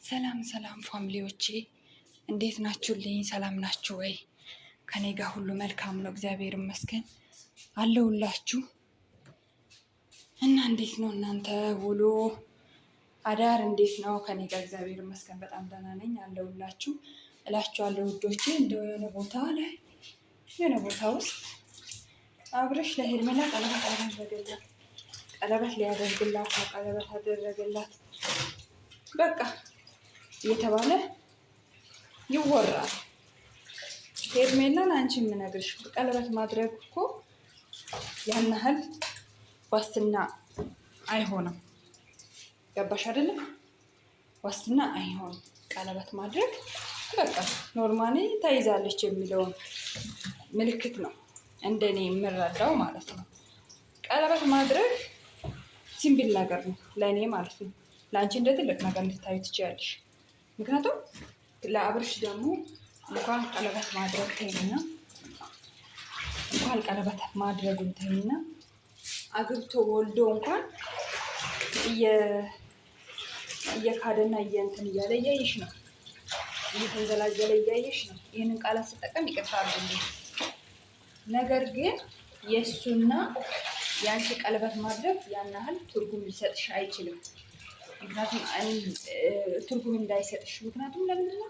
ሰላም ሰላም ፋሚሊዎቼ እንዴት ናችሁልኝ? ሰላም ናችሁ ወይ? ከኔ ጋር ሁሉ መልካም ነው፣ እግዚአብሔር ይመስገን አለሁላችሁ። እና እንዴት ነው እናንተ ውሎ አዳር እንዴት ነው? ከኔ ጋር እግዚአብሔር ይመስገን በጣም ደህና ነኝ አለሁላችሁ እላችኋለሁ ውዶቼ። እንደው የሆነ ቦታ ውስጥ አብረሽ ለሄርሜላ ቀለበት ሊያደርግላት ቀለበት አደረገላት በቃ እየተባለ ይወራል። ሄርሜላን አንቺ የምነግርሽ ቀለበት ማድረግ እኮ ያን ያህል ዋስትና አይሆንም። ገባሽ አይደለም? ዋስትና አይሆንም ቀለበት ማድረግ በቃ ኖርማሊ ተይዛለች የሚለውን ምልክት ነው እንደኔ የምረዳው ማለት ነው። ቀለበት ማድረግ ሲምፕል ነገር ነው ለእኔ ማለት ነው። ለአንቺ እንደ ትልቅ ነገር ልታዩ ትችያለሽ። ምክንያቱም ለአብርሽ ደግሞ እንኳን ቀለበት ማድረግ ተይና እንኳን ቀለበት ማድረጉን ተይና አግብቶ ወልዶ እንኳን እየካደና እየእንትን እያለ እያየሽ ነው፣ እየተንዘላዘለ እያየሽ ነው። ይህንን ቃላት ስጠቀም ይቅርታ አድርጉልኝ። ነገር ግን የእሱና የአንቺ ቀለበት ማድረግ ያን ያህል ትርጉም ሊሰጥሽ አይችልም። ምክንያቱም ትርጉም እንዳይሰጥሽ ምክንያቱም ለምንድን ነው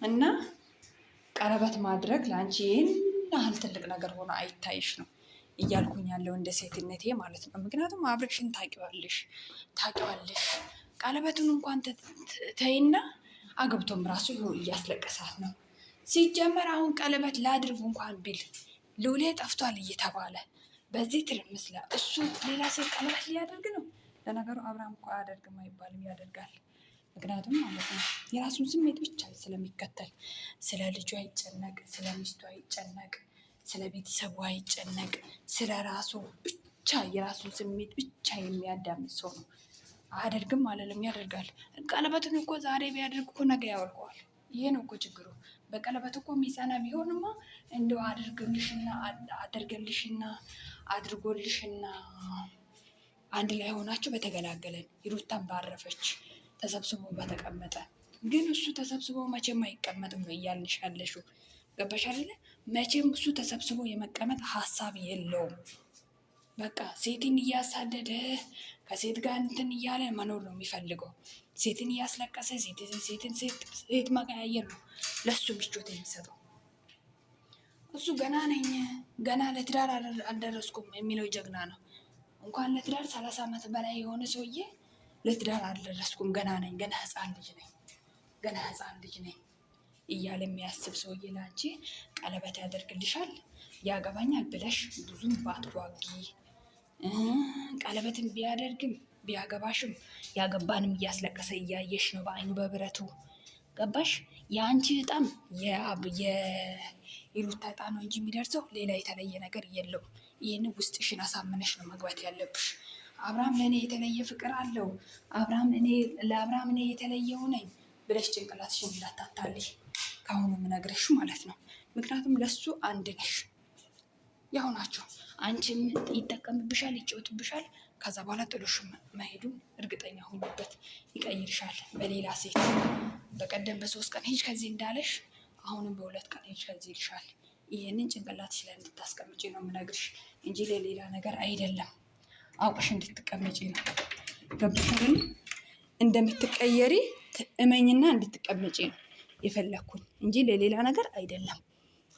እና ቀለበት ማድረግ ለአንቺ ይህን ያህል ትልቅ ነገር ሆኖ አይታይሽ ነው እያልኩኝ ያለው እንደ ሴትነቴ ማለት ነው። ምክንያቱም አብረሽን ታውቂዋለሽ ቀለበቱን እንኳን ተይና አግብቶም ራሱ እያስለቀሳት ነው። ሲጀመር አሁን ቀለበት ላድርጉ እንኳን ቢል ሉሌ ጠፍቷል እየተባለ በዚህ ትርምስ እሱ ሌላ ሴት ቀለበት ሊያደርግ ነው። ለነገሩ አብርሃም እኮ አያደርግም አይባልም፣ ያደርጋል። ምክንያቱም ማለት ነው የራሱን ስሜት ብቻ ስለሚከተል ስለ ልጁ አይጨነቅ፣ ስለ ሚስቱ አይጨነቅ፣ ስለ ቤተሰቡ አይጨነቅ፣ ስለ ራሱ ብቻ የራሱን ስሜት ብቻ የሚያዳምጥ ሰው ነው። አያደርግም አለለም፣ ያደርጋል። ቀለበትን እኮ ዛሬ ቢያደርግ እኮ ነገ ያወልቀዋል። ይሄ ነው እኮ ችግሩ። በቀለበት እኮ የሚጸና ቢሆንማ እንደው አድርጎልሽና አንድ ላይ ሆናችሁ በተገላገለን፣ ሩታን ባረፈች፣ ተሰብስቦ በተቀመጠ። ግን እሱ ተሰብስቦ መቼም አይቀመጥም ነው እያልንሽ ያለሽው። ገባሽ አይደለ? መቼም እሱ ተሰብስቦ የመቀመጥ ሀሳብ የለውም። በቃ ሴትን እያሳደደ ከሴት ጋር እንትን እያለ መኖር ነው የሚፈልገው። ሴትን እያስለቀሰ ሴት መቀያየር ነው ለሱ ምቾት የሚሰጠው። እሱ ገና ነኝ ገና ለትዳር አልደረስኩም የሚለው ጀግና ነው። እንኳን ለትዳር 30 ዓመት በላይ የሆነ ሰውዬ ለትዳር አልደረስኩም ገና ነኝ ገና ህፃን ልጅ ነኝ እያለ የሚያስብ ሰውዬ ለአንቺ ቀለበት ያደርግልሻል። ያገባኛል ብለሽ ብዙም ባትጓጊ፣ ቀለበትን ቢያደርግም ቢያገባሽም ያገባንም እያስለቀሰ እያየሽ ነው በአይኑ በብረቱ። ገባሽ? የአንቺ እጣም የሩታ እጣ ነው እንጂ የሚደርሰው ሌላ የተለየ ነገር የለውም። ይህን ውስጥሽን አሳምነሽ ነው መግባት ያለብሽ። አብርሃም ለእኔ የተለየ ፍቅር አለው፣ ለአብርሃም እኔ የተለየው ነኝ ብለሽ ጭንቅላትሽን እንዳታታልሽ ከአሁኑ የምነግርሽ ማለት ነው። ምክንያቱም ለሱ አንድ ነሽ፣ ያው ናቸው። አንቺም ይጠቀምብሻል፣ ይጫወትብሻል። ከዛ በኋላ ጥሎሽ መሄዱን እርግጠኛ ሆኑበት፣ ይቀይርሻል በሌላ ሴት። በቀደም በ3 ቀን ሂጅ ከዚህ እንዳለሽ አሁንም በ2 ቀን ሂጅ ከዚህ ይልሻል። ይህንን ጭንቅላትሽ ላይ እንድታስቀምጪ ነው የምነግርሽ እንጂ ለሌላ ነገር አይደለም። አውቅሽ እንድትቀመጪ ነው። ገብቶሽ ግን እንደምትቀየሪ እመኝና እንድትቀመጪ ነው የፈለኩኝ እንጂ ለሌላ ነገር አይደለም።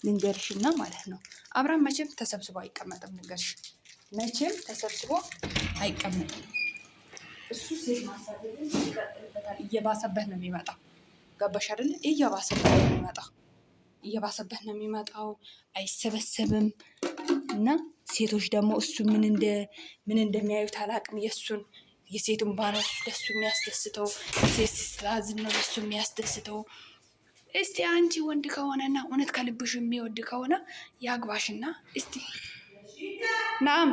ልንገርሽና ማለት ነው አብርሃም መቼም ተሰብስቦ አይቀመጥም። ልንገርሽ መቼም ተሰብስቦ አይቀመጥም። እሱ ሴት ማሳደድን ይቀጥልበታል። እየባሰበት ነው የሚመጣው። ገባሽ አይደለ? እየባሰበት ነው የሚመጣው። አይሰበሰብም። እና ሴቶች ደግሞ እሱ ምን እንደሚያዩት አላቅም። የሴቱን ባነሱ ለሱ የሚያስደስተው ሴት ስላዝን ነው ለሱ የሚያስደስተው። እስቲ አንቺ ወንድ ከሆነና እውነት ከልብሽ የሚወድ ከሆነ ያግባሽና እስቲ ናም